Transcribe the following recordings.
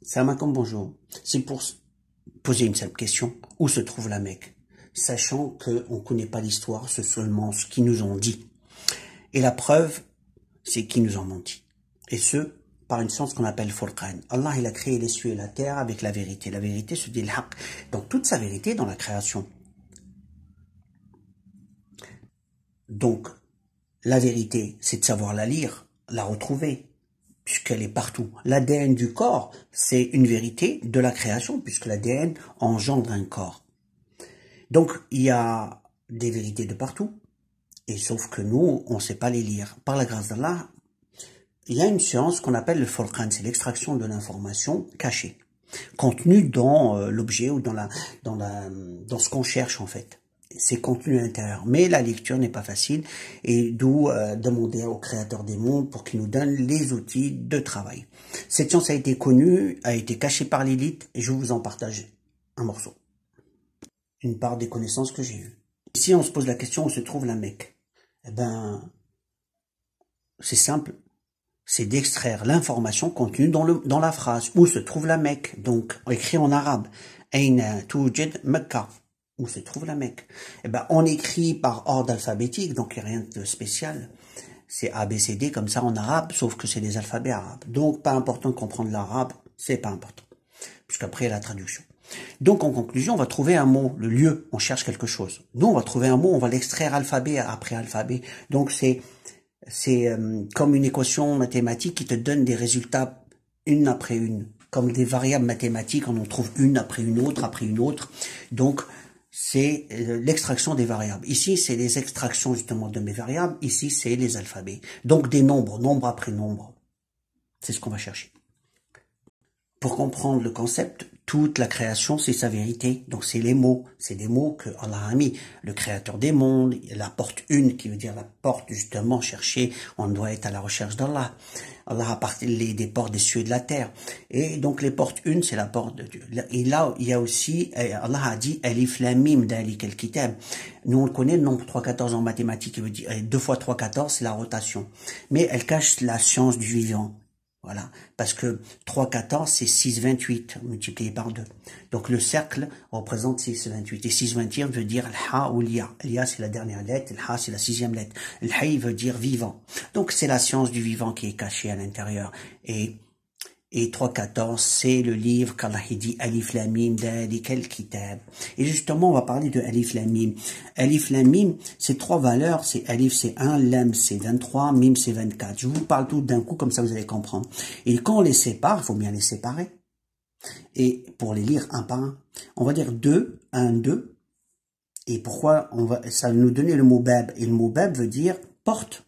Salam alaikum, bonjour. C'est pour poser une simple question. Où se trouve la Mecque? Sachant qu'on ne connaît pas l'histoire, c'est seulement ce qu'ils nous ont dit. Et la preuve, c'est qu'ils nous ont menti. Et ce, par une science qu'on appelle Furqan. Allah, il a créé les cieux et la terre avec la vérité. La vérité se dit le haqq. Donc toute sa vérité est dans la création. Donc, la vérité, c'est de savoir la lire, la retrouver, puisqu'elle est partout. L'ADN du corps, c'est une vérité de la création, puisque l'ADN engendre un corps. Donc, il y a des vérités de partout, et sauf que nous, on ne sait pas les lire. Par la grâce d'Allah, il y a une science qu'on appelle le Furqan, c'est l'extraction de l'information cachée, contenue dans l'objet ou dans ce qu'on cherche en fait. C'est contenu à l'intérieur. Mais la lecture n'est pas facile et d'où demander au créateur des mondes pour qu'il nous donne les outils de travail. Cette science a été connue, a été cachée par l'élite et je vous en partage un morceau. Une part des connaissances que j'ai eues. Ici, on se pose la question où se trouve la Mecque. Eh ben, c'est simple. C'est d'extraire l'information contenue dans la phrase. Où se trouve la Mecque? Donc, écrit en arabe. Aina tujad Mecca. Où se trouve la Mecque? Eh ben, on écrit par ordre alphabétique, donc il n'y a rien de spécial. C'est A, B, C, D, comme ça en arabe, sauf que c'est des alphabets arabes. Donc, pas important de comprendre l'arabe, c'est pas important. Puisqu'après, il y a la traduction. Donc, en conclusion, on va trouver un mot, le lieu, on cherche quelque chose. Nous, on va trouver un mot, on va l'extraire alphabet après alphabet. Donc, c'est comme une équation mathématique qui te donne des résultats une après une. Comme des variables mathématiques, on en trouve une après une autre. Donc, c'est l'extraction des variables. Ici, c'est les extractions justement de mes variables. Ici, c'est les alphabets. Donc, des nombres, nombre après nombre. C'est ce qu'on va chercher. Pour comprendre le concept, toute la création, c'est sa vérité. Donc, c'est les mots. C'est des mots que Allah a mis. Le créateur des mondes, la porte une, qui veut dire la porte, justement, chercher. On doit être à la recherche d'Allah. Allah a parlé des portes des cieux et de la terre. Et donc, les portes une, c'est la porte de Dieu. Et là, il y a aussi, Allah a dit, Alif Lam Mim d'Alik al-Kitab. Nous, on le connaît, le nombre 314 en mathématiques, qui veut dire, 2 fois 314, c'est la rotation. Mais elle cache la science du vivant. Voilà, parce que 3, 14, c'est 6, 28, multiplié par 2. Donc le cercle représente 6, 28. Et 6, 28 veut dire l'ha ou l'ia. L'ia, c'est la dernière lettre, l'ha, c'est la 6e lettre. L'hay veut dire vivant. Donc c'est la science du vivant qui est cachée à l'intérieur. Et 3, 14, c'est le livre qu'Allah dit Alif Lam Mim d'Alik al-Kitab. Et justement, on va parler de Alif Lam Mim. Alif Lam Mim, c'est 3 valeurs. C'est Alif, c'est 1, Lam, c'est 23, Mim, c'est 24. Je vous parle tout d'un coup, comme ça vous allez comprendre. Et quand on les sépare, il faut bien les séparer. Et pour les lire un par un, on va dire 2, 1, 2. Et pourquoi ça va nous donner le mot bab. Et le mot bab veut dire porte.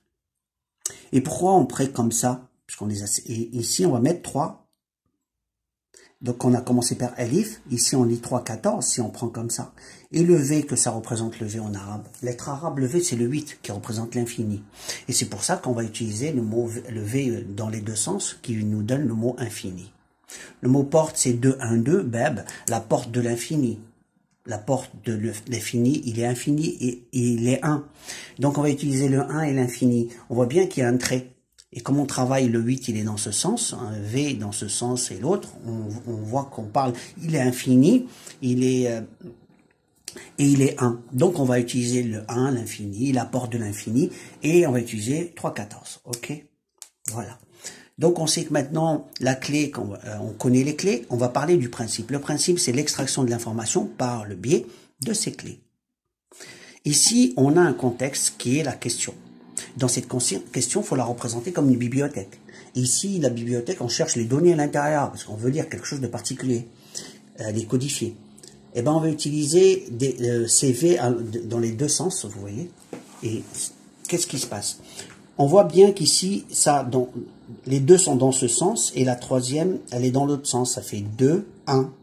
Et pourquoi on prête comme ça? Et ici, on va mettre 3. Donc, on a commencé par Alif. Ici, on lit 3, 14, si on prend comme ça. Et le V, que ça représente le V en arabe. Lettre arabe, le V, c'est le 8, qui représente l'infini. Et c'est pour ça qu'on va utiliser le V dans les deux sens, qui nous donne le mot infini. Le mot porte, c'est 2, 1, 2, bab, la porte de l'infini. La porte de l'infini, il est infini et il est 1. Donc, on va utiliser le 1 et l'infini. On voit bien qu'il y a un trait. Et comme on travaille, le 8, il est dans ce sens, un V dans ce sens et l'autre, on voit qu'on parle, il est infini, et il est 1. Donc on va utiliser le 1, l'infini, la porte de l'infini, et on va utiliser 3, 14. Ok? Voilà. Donc on sait que maintenant, la clé, on connaît les clés, on va parler du principe. Le principe, c'est l'extraction de l'information par le biais de ces clés. Ici, on a un contexte qui est la question. Dans cette question, il faut la représenter comme une bibliothèque. Ici, la bibliothèque, on cherche les données à l'intérieur, parce qu'on veut lire quelque chose de particulier, les codifier. Eh ben, on va utiliser des CV dans les deux sens, vous voyez. Et qu'est-ce qui se passe? On voit bien qu'ici, les deux sont dans ce sens, et la troisième, elle est dans l'autre sens. Ça fait 2, 1.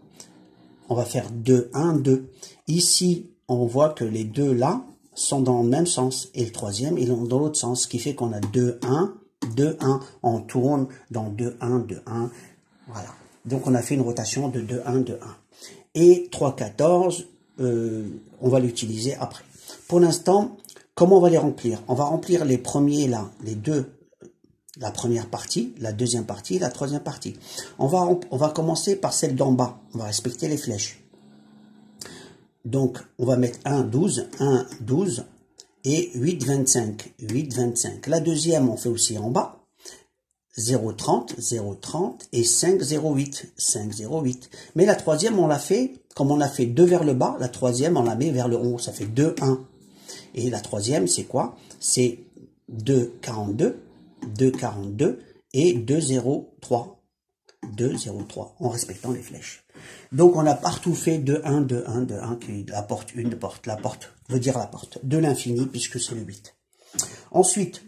On va faire 2, 1, 2. Ici, on voit que les deux là, sont dans le même sens, et le troisième, ils sont dans l'autre sens, ce qui fait qu'on a 2, 1, 2, 1, on tourne dans 2, 1, 2, 1, voilà. Donc on a fait une rotation de 2, 1, 2, 1. Et 3, 14, on va l'utiliser après. Pour l'instant, comment on va les remplir? On va remplir les premiers là, les deux La première partie, la deuxième partie, la troisième partie. On va commencer par celle d'en bas. On va respecter les flèches. Donc, on va mettre 1, 12, 1, 12 et 8, 25. 8, 25. La deuxième, on fait aussi en bas. 0, 30, 0, 30 et 5, 0, 8. 5, 0, 8. Mais la troisième, on l'a fait, comme on a fait 2 vers le bas, la troisième, on la met vers le haut. Ça fait 2, 1. Et la troisième, c'est quoi? C'est 2, 42, 2, 42 et 2, 0, 3. 2, 0, 3, en respectant les flèches. Donc, on a partout fait 2, 1, 2, 1, 2, 1, qui la porte, une porte, la porte, veut dire la porte, de l'infini, puisque c'est le 8. Ensuite,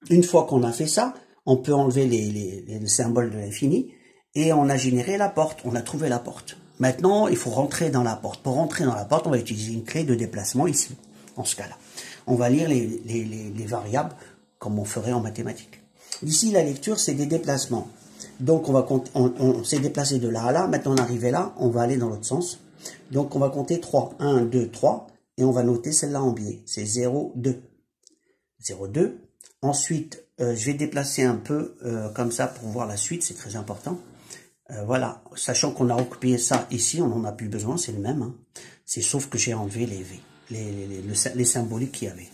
une fois qu'on a fait ça, on peut enlever les symboles de l'infini, et on a généré la porte, on a trouvé la porte. Maintenant, il faut rentrer dans la porte. Pour rentrer dans la porte, on va utiliser une clé de déplacement ici, en ce cas-là. On va lire les variables, comme on ferait en mathématiques. Ici, la lecture, c'est des déplacements. Donc, on s'est déplacé de là à là. Maintenant, on est arrivé là. On va aller dans l'autre sens. Donc, on va compter 3. 1, 2, 3. Et on va noter celle-là en biais. C'est 0, 2. 0, 2. Ensuite, je vais déplacer un peu comme ça pour voir la suite. C'est très important. Voilà. Sachant qu'on a occupé ça ici, on n'en a plus besoin. C'est le même. Hein. C'est sauf que j'ai enlevé les V. Les symboliques qu'il y avait.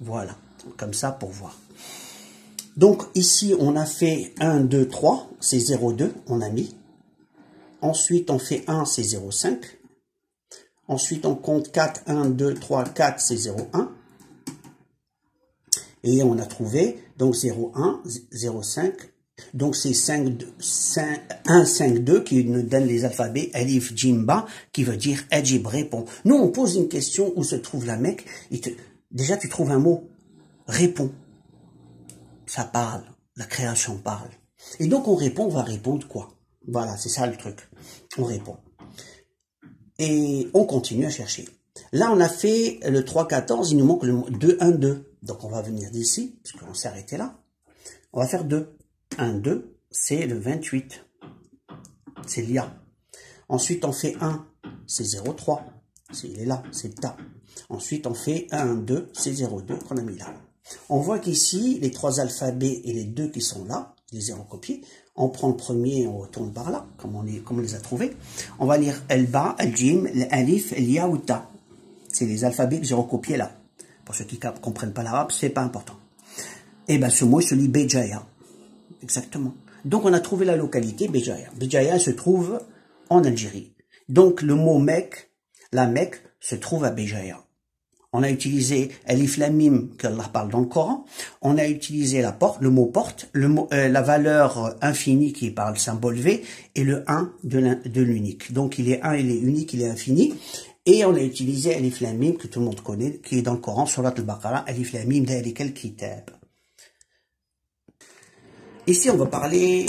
Voilà. Comme ça pour voir. Donc, ici, on a fait 1, 2, 3, c'est 0, 2, on a mis. Ensuite, on fait 1, c'est 0, 5. Ensuite, on compte 4, 1, 2, 3, 4, c'est 0, 1. Et on a trouvé, donc 0, 1, 0, 5. Donc, c'est 1, 5, 2 qui nous donne les alphabets Alif, Jimba, qui veut dire Ajib répond. Nous, on pose une question où se trouve la Mecque. Déjà, tu trouves un mot, réponds. Ça parle, la création parle. Et donc on va répondre quoi? Voilà, c'est ça le truc. On répond. Et on continue à chercher. Là, on a fait le 3, 14, il nous manque le 2, 1, 2. Donc on va venir d'ici, parce qu'on s'est arrêté là. On va faire 2. 1, 2, c'est le 28. C'est l'IA. Ensuite, on fait 1, c'est 0, 3. Il est là, c'est ta. Ensuite, on fait 1, 2, c'est 0, 2 qu'on a mis là. On voit qu'ici, les 3 alphabets et les 2 qui sont là, je les ai recopiés. On prend le premier et on retourne par là, comme on les a trouvés. On va lire El-Ba, El-Jim, El-Alif, El-Ya ou Ta. C'est les alphabets que j'ai recopiés là. Pour ceux qui ne comprennent pas l'arabe, c'est pas important. Et bien, ce mot se lit Béjaïa. Exactement. Donc, on a trouvé la localité Béjaïa. Béjaïa se trouve en Algérie. Donc, le mot Mecque, la Mecque, se trouve à Béjaïa. On a utilisé Alif Lam Mim, qu'Allah parle dans le Coran. On a utilisé la porte, le mot porte, la valeur infinie qui est par le symbole V, et le 1 de l'unique. Donc il est 1, il est unique, il est infini. Et on a utilisé Alif Lam Mim, que tout le monde connaît, qui est dans le Coran, Surat al-Baqarah, Alif Lam Mim, dhalika al-kitab. Ici, on va parler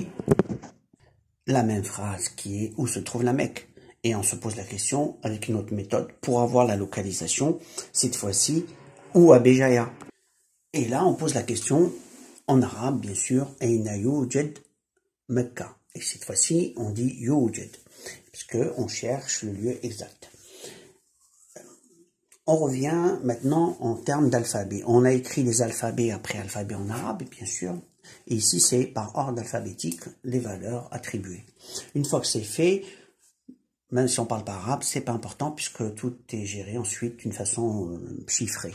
la même phrase, qui est où se trouve la Mecque. Et on se pose la question avec une autre méthode pour avoir la localisation, cette fois-ci, où à Béjaïa. Et là, on pose la question en arabe, bien sûr, Aina yujad Mecca. Et cette fois-ci, on dit yujad, puisqu'on cherche le lieu exact. On revient maintenant en termes d'alphabet. On a écrit les alphabets après alphabet en arabe, bien sûr. Et ici, c'est par ordre alphabétique les valeurs attribuées. Une fois que c'est fait, même si on parle pas arabe, c'est pas important puisque tout est géré ensuite d'une façon chiffrée.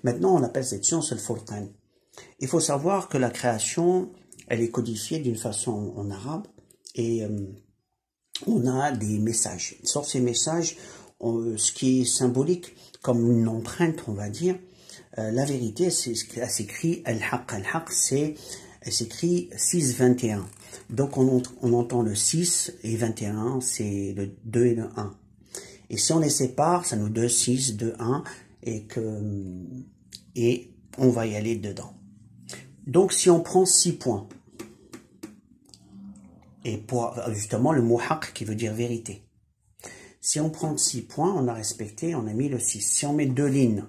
Maintenant, on appelle cette science le Furqan. Il faut savoir que la création, elle est codifiée d'une façon en arabe et on a des messages. Sur ces messages, ce qui est symbolique comme une empreinte, on va dire, la vérité, c'est ce qu'elle s'écrit al-haq. Al-haq, elle s'écrit 6, 21. Donc, on entend le 6 et 21, c'est le 2 et le 1. Et si on les sépare, ça nous donne 6, 2, 1, et on va y aller dedans. Donc, si on prend 6 points, et pour justement le mot haq qui veut dire vérité. Si on prend 6 points, on a respecté, on a mis le 6. Si on met 2 lignes,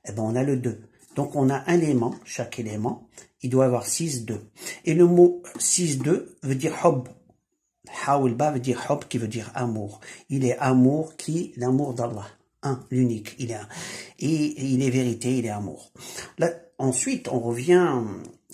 eh ben on a le 2. Donc, on a un élément, chaque élément, il doit avoir 6, 2. Et le mot 6, 2 veut dire hub. Hawilba veut dire hub, qui veut dire amour. Il est amour l'amour d'Allah. Un, l'unique. Et il est vérité, il est amour. Là, ensuite, on revient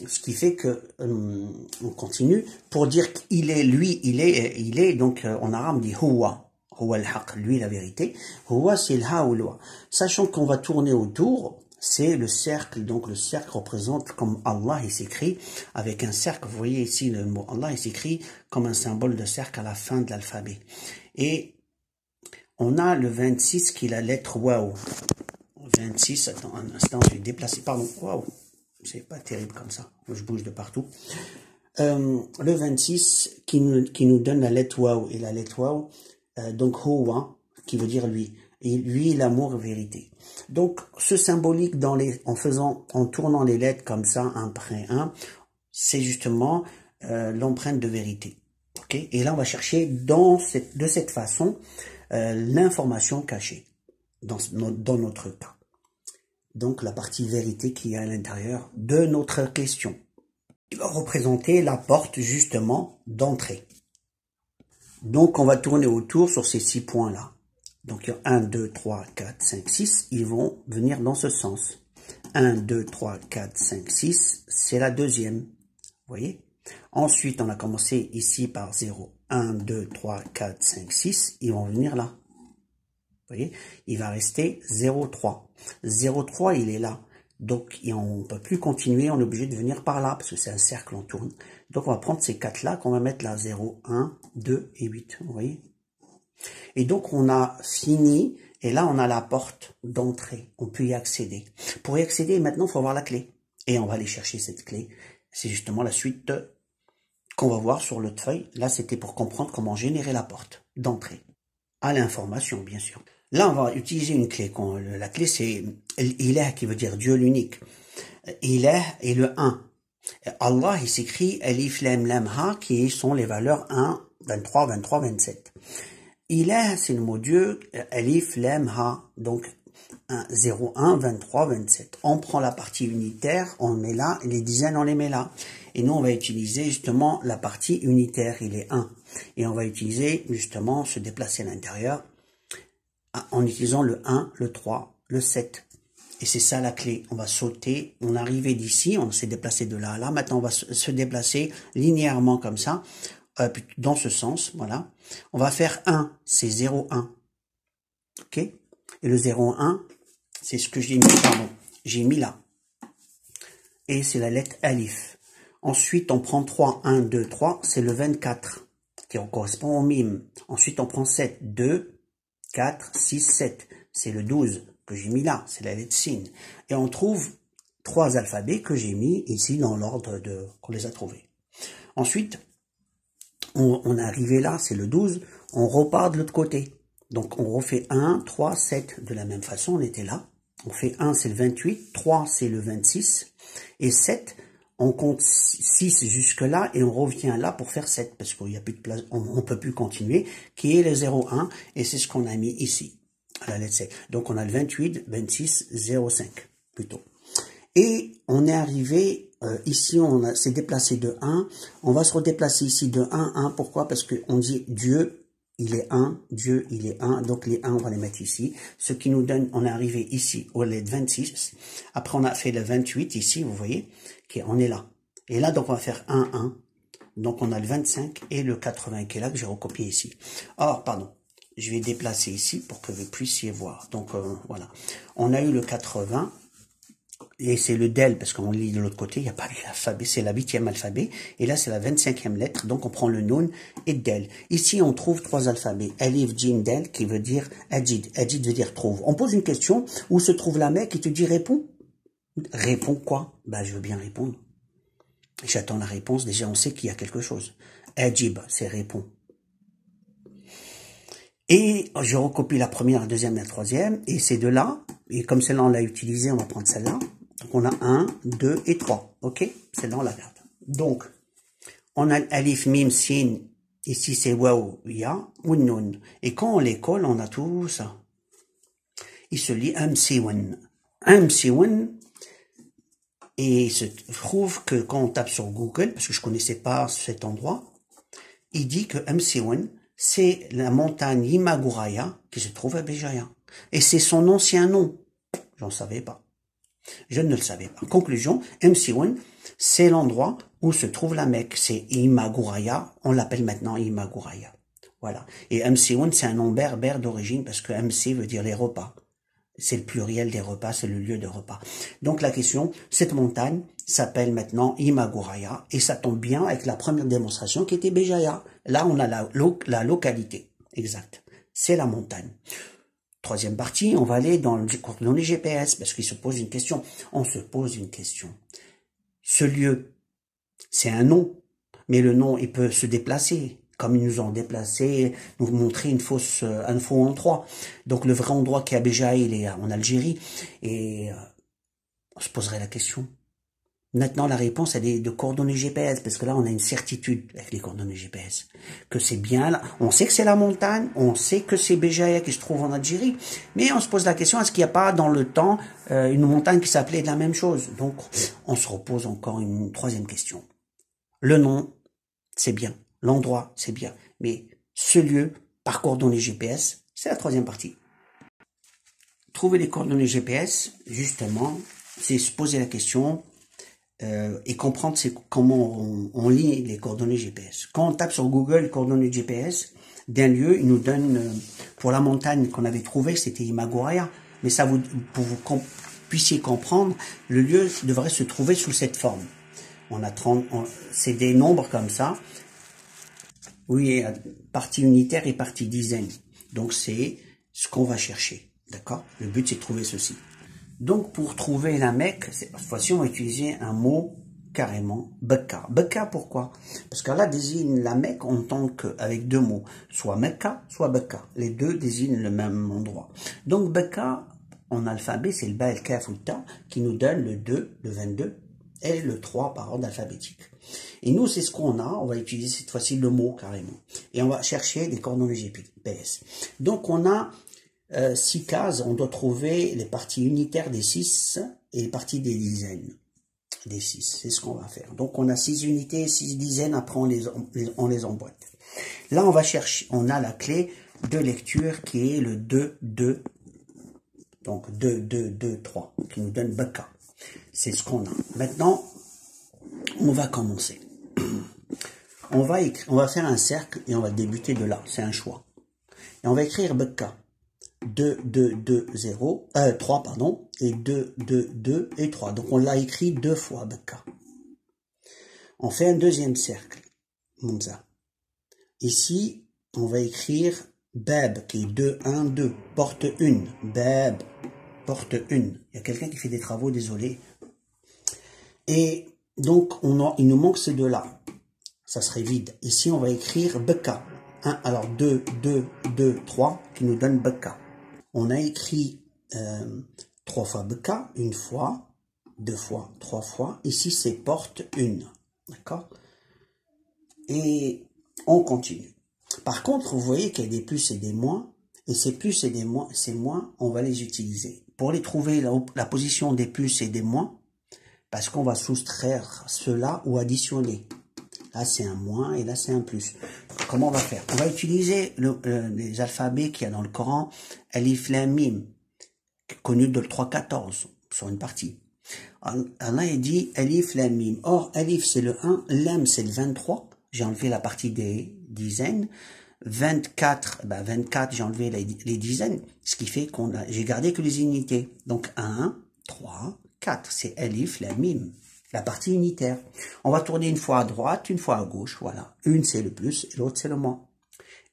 ce qui fait que on continue pour dire qu'il est, lui, il est, donc en arabe on dit huwa, huwa al-haq, lui la vérité. Huwa c'est le ha ou le wa. Sachant qu'on va tourner autour, c'est le cercle, donc le cercle représente comme Allah, il s'écrit avec un cercle, vous voyez ici le mot Allah, il s'écrit comme un symbole de cercle à la fin de l'alphabet. Et on a le 26 qui est la lettre waouh. 26, attends un instant, je vais déplacer, pardon, waouh, c'est pas terrible comme ça, je bouge de partout. Le 26 qui nous donne la lettre waouh, et la lettre waouh, donc huwa, qui veut dire lui, et lui l'amour vérité. Donc ce symbolique en tournant les lettres comme ça, un après un, c'est justement l'empreinte de vérité. Okay, et là on va chercher de cette façon l'information cachée dans notre cas. Donc la partie vérité qui est à l'intérieur de notre question. Il va représenter la porte justement d'entrée. Donc on va tourner autour sur ces 6 points-là. Donc 1, 2, 3, 4, 5, 6, ils vont venir dans ce sens. 1, 2, 3, 4, 5, 6, c'est la deuxième. Vous voyez? Ensuite, on a commencé ici par 0. 1, 2, 3, 4, 5, 6, ils vont venir là. Vous voyez, il va rester 0,3. 0,3, il est là. Donc, on ne peut plus continuer, on est obligé de venir par là, parce que c'est un cercle, on tourne. Donc, on va prendre ces 4-là, qu'on va mettre là, 0, 1, 2 et 8. Vous voyez? Et donc, on a fini, et là, on a la porte d'entrée. On peut y accéder. Pour y accéder, maintenant, il faut avoir la clé. Et on va aller chercher cette clé. C'est justement la suite qu'on va voir sur l'autre feuille. Là, c'était pour comprendre comment générer la porte d'entrée. À l'information, bien sûr. Là, on va utiliser une clé. La clé, c'est Ilah, qui veut dire Dieu l'unique. Ilah est le 1. Allah, il s'écrit Alif, Lam, Lam, Ha, qui sont les valeurs 1, 23, 23, 27. Ilah, c'est le mot Dieu, Alif, Lam, Ha, donc 1, 0, 1, 23, 27. On prend la partie unitaire, on met là, les dizaines, on les met là. Et nous, on va utiliser justement la partie unitaire, il est 1. Et on va utiliser justement se déplacer à l'intérieur en utilisant le 1, le 3, le 7. Et c'est ça la clé. On va sauter, on est arrivé d'ici, on s'est déplacé de là à là. Maintenant, on va se déplacer linéairement comme ça, dans ce sens, voilà. On va faire 1, c'est 0, 1. Ok? Et le 0, 1, c'est ce que j'ai mis, pardon, j'ai mis là. Et c'est la lettre Alif. Ensuite, on prend 3, 1, 2, 3, c'est le 24, qui correspond au mime. Ensuite, on prend 7, 2, 4, 6, 7, c'est le 12 que j'ai mis là, c'est la lettre Sin. Et on trouve 3 alphabets que j'ai mis ici dans l'ordre qu'on les a trouvés. Ensuite, on est arrivé là, c'est le 12, on repart de l'autre côté. Donc on refait 1, 3, 7, de la même façon, on était là. On fait 1, c'est le 28, 3, c'est le 26, et 7, on compte 6 jusque là, et on revient là pour faire 7, parce qu'il n'y a plus de place, on ne peut plus continuer, qui est le 0, 1, et c'est ce qu'on a mis ici, à la lettre C. Donc on a le 28, 26, 0, 5, plutôt. Et on est arrivé, ici on s'est déplacé de 1, on va se redéplacer ici de 1, 1, pourquoi? Parce qu'on dit Dieu, il est 1, Dieu, il est 1, donc les 1, on va les mettre ici. Ce qui nous donne, on est arrivé ici au lettre 26. Après, on a fait le 28 ici, vous voyez, on est là. Et là, donc, on va faire 1, 1. Donc, on a le 25 et le 80 qui est là, que j'ai recopié ici. Or, pardon, je vais déplacer ici pour que vous puissiez voir. Donc, voilà. On a eu le 80. Et c'est le del, parce qu'on lit de l'autre côté, il n'y a pas l'alphabet, c'est la 8e alphabet, et là c'est la 25e lettre, donc on prend le nun et del. Ici on trouve 3 alphabets, alif, jim, del, qui veut dire ajid, ajid veut dire trouve. On pose une question, où se trouve la Mecque, qui te dit réponds. Réponds quoi? Bah je veux bien répondre. J'attends la réponse, déjà on sait qu'il y a quelque chose. Ajib, c'est répond. Et je recopie la première, la deuxième et la troisième, et c'est de là, et comme celle-là on l'a utilisée, on va prendre celle-là. Donc on a 1, 2 et 3, ok? Celle-là on la garde. Donc, on a alif, mim, sin, ici c'est waou, ya, ou nun. Et quand on les colle, on a tout ça. Il se lit amsiwan. Amsiwan, et il se trouve que quand on tape sur Google, parce que je connaissais pas cet endroit, il dit que amsiwan, c'est la montagne Imaguraya qui se trouve à Béjaïa. Et c'est son ancien nom. J'en savais pas. Je ne le savais pas. Conclusion, Msiwan, c'est l'endroit où se trouve la Mecque. C'est Imaguraya, on l'appelle maintenant Imaguraya. Voilà. Et Msiwan, c'est un nom berbère d'origine parce que MC veut dire les repas. C'est le pluriel des repas, c'est le lieu de repas. Donc la question, cette montagne s'appelle maintenant Imaguraya et ça tombe bien avec la première démonstration qui était Béjaïa. Là, on a la localité exacte. C'est la montagne. Troisième partie, on va aller dans les GPS parce qu'il se pose une question. On se pose une question. Ce lieu, c'est un nom, mais le nom, il peut se déplacer. Comme ils nous ont déplacé, nous montrer un faux endroit. Donc le vrai endroit qui est à Béjaïa, il est en Algérie. Et on se poserait la question. Maintenant, la réponse, elle est de coordonnées GPS, parce que là, on a une certitude avec les coordonnées GPS, que c'est bien là. On sait que c'est la montagne, on sait que c'est Béjaïa qui se trouve en Algérie, mais on se pose la question, est-ce qu'il n'y a pas dans le temps une montagne qui s'appelait de la même chose? Donc, on se repose encore une troisième question. Le nom, c'est bien. L'endroit, c'est bien. Mais ce lieu, par coordonnées GPS, c'est la troisième partie. Trouver les coordonnées GPS, justement, c'est se poser la question et comprendre comment on lit les coordonnées GPS. Quand on tape sur Google les coordonnées GPS d'un lieu, il nous donne, pour la montagne qu'on avait trouvée, c'était Imaguraya. Mais ça, pour vous puissiez comprendre, le lieu devrait se trouver sous cette forme. On a c'est des nombres comme ça. Oui, partie unitaire et partie dizaine. Donc, c'est ce qu'on va chercher. D'accord? Le but, c'est de trouver ceci. Donc, pour trouver la Mecque, cette fois-ci, on va utiliser un mot carrément, Bekka. Bekka, pourquoi? Parce que là, désigne la Mecque en tant avec deux mots. Soit Mecca, soit Bekka. Les deux désignent le même endroit. Donc, Bekka, en alphabet, c'est le Ba, el Kaf ou le Ta, qui nous donne le 2, le 22, et le 3 par ordre alphabétique. Et nous, c'est ce qu'on a. On va utiliser cette fois-ci le mot carrément. Et on va chercher des coordonnées GPS. Donc, on a 6 cases. On doit trouver les parties unitaires des 6 et les parties des dizaines des 6. C'est ce qu'on va faire. Donc, on a 6 unités, 6 dizaines. Après, on les emboîte. Là, on va chercher. On a la clé de lecture qui est le 2, 2. Donc, 2, 2, 2, 3. Qui nous donne Bekka. C'est ce qu'on a. Maintenant, on va commencer. On va faire un cercle et on va débuter de là. C'est un choix. Et on va écrire Bekka. 2, 2, 2, 0, 3, pardon, et 2, 2, 2 et 3. Donc, on l'a écrit 2 fois, Bekka. On fait un deuxième cercle, comme ça. Ici, on va écrire Bab, qui est 2, 1, 2, porte 1, Bab, porte 1. Il y a quelqu'un qui fait des travaux, désolé. Et donc, il nous manque ces deux-là. Ça serait vide. Ici, on va écrire Bekka. Alors, 2, 2, 2, 3, qui nous donne Bekka. On a écrit 3 fois Bekka, une fois, 2 fois, 3 fois. Ici, c'est porte 1. D'accord? Et on continue. Par contre, vous voyez qu'il y a des plus et des moins. Et ces plus et ces moins, on va les utiliser. Pour les trouver, la position des plus et des moins, parce qu'on va soustraire cela ou additionner. Là, c'est un moins et là, c'est un plus. Comment on va faire? On va utiliser les alphabets qu'il y a dans le Coran, Alif, Lam, Mim, connu de 3-14, sur une partie. Allah il dit Alif, Lam, Mim. Or, Alif, c'est le 1, Lam, c'est le 23. J'ai enlevé la partie des dizaines. 24, 24, j'ai enlevé les dizaines, ce qui fait j'ai gardé que les unités. Donc, 1, 3, 4, c'est Alif, Lam, Mim. La partie unitaire. On va tourner une fois à droite, une fois à gauche, voilà. Une c'est le plus et l'autre c'est le moins.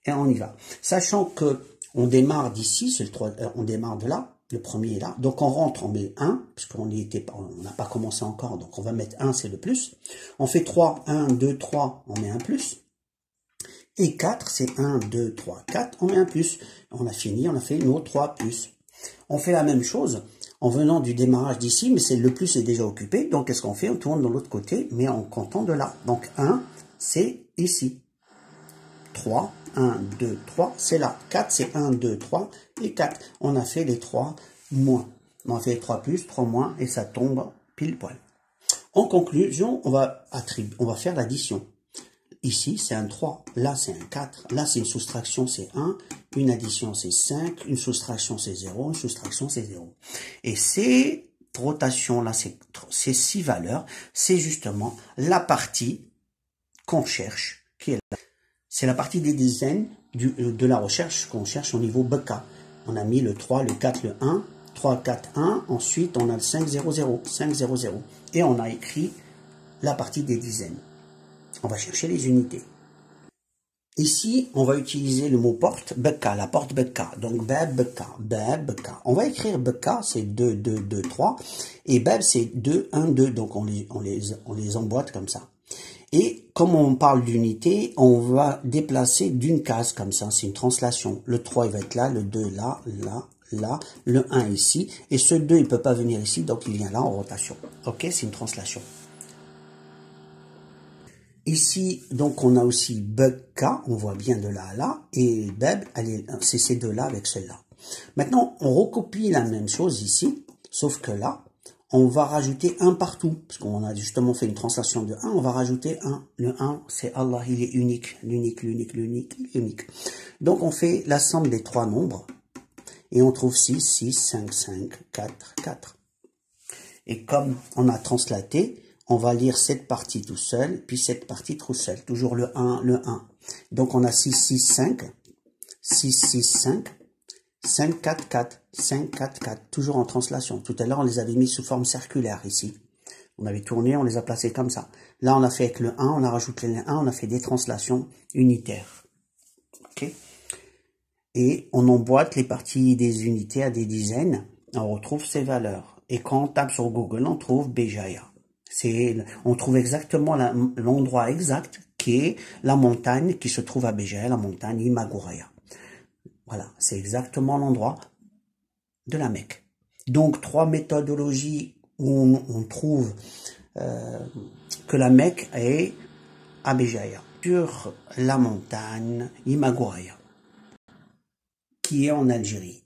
Et on y va. Sachant que on démarre d'ici, c'est le 3, on démarre de là, le premier est là. Donc on rentre, on met 1, puisqu'on n'a pas commencé encore, donc on va mettre 1, c'est le plus. On fait 3, 1, 2, 3, on met un plus. Et 4, c'est 1, 2, 3, 4, on met un plus. On a fini, on a fait nos 3 plus. On fait la même chose en venant du démarrage d'ici, mais c'est le plus est déjà occupé. Donc, qu'est-ce qu'on fait? On tourne de l'autre côté, mais en comptant de là. Donc, 1, c'est ici. 3, 1, 2, 3, c'est là. 4, c'est 1, 2, 3 et 4. On a fait les 3 moins. On a fait les 3 plus, 3 moins, et ça tombe pile poil. En conclusion, on va faire l'addition. Ici, c'est un 3, là, c'est un 4, là, c'est une soustraction, c'est 1, une addition, c'est 5, une soustraction, c'est 0, une soustraction, c'est 0. Et c'est rotation là, ces 6 valeurs, c'est justement la partie qu'on cherche, qui est là. C'est la partie des dizaines de la recherche qu'on cherche au niveau BK. On a mis le 3, le 4, le 1, 3, 4, 1. Ensuite, on a le 5, 0, 0, 5, 0, 0. Et on a écrit la partie des dizaines. On va chercher les unités. Ici, on va utiliser le mot porte, BK, la porte BK. Donc, Bab, BK, Bab, BK. On va écrire BK, c'est 2, 2, 2, 3. Et Bab, c'est 2, 1, 2. Donc, on les emboîte comme ça. Et comme on parle d'unité, on va déplacer d'une case comme ça, c'est une translation. Le 3, il va être là, le 2 là, là, là, le 1 ici. Et ce 2, il ne peut pas venir ici, donc il vient là en rotation. Ok, c'est une translation. Ici, donc on a aussi BK, on voit bien de là à là, et Beb, c'est ces deux-là avec celle-là. Maintenant, on recopie la même chose ici, sauf que là, on va rajouter 1 partout, parce qu'on a justement fait une translation de 1, on va rajouter 1. Le 1, c'est Allah, il est unique, l'unique, l'unique, l'unique, l'unique. Donc on fait la somme des 3 nombres, et on trouve 6, 6, 5, 5, 4, 4. Et comme on a translaté, on va lire cette partie tout seul, puis cette partie tout seul, toujours le 1, le 1. Donc on a 6, 6, 5, 6, 6, 5, 5, 4, 4, 5, 4, 4, toujours en translation. Tout à l'heure, on les avait mis sous forme circulaire ici. On avait tourné, on les a placés comme ça. Là, on a fait avec le 1, on a rajouté le 1, on a fait des translations unitaires. Ok. Et on emboîte les parties des unités à des dizaines, on retrouve ces valeurs. Et quand on tape sur Google, on trouve Béjaïa. On trouve exactement l'endroit exact qui est la montagne qui se trouve à Béjaïa, la montagne Imaguraya. Voilà, c'est exactement l'endroit de la Mecque. Donc, 3 méthodologies où on trouve que la Mecque est à Béjaïa, sur la montagne Imaguraya, qui est en Algérie.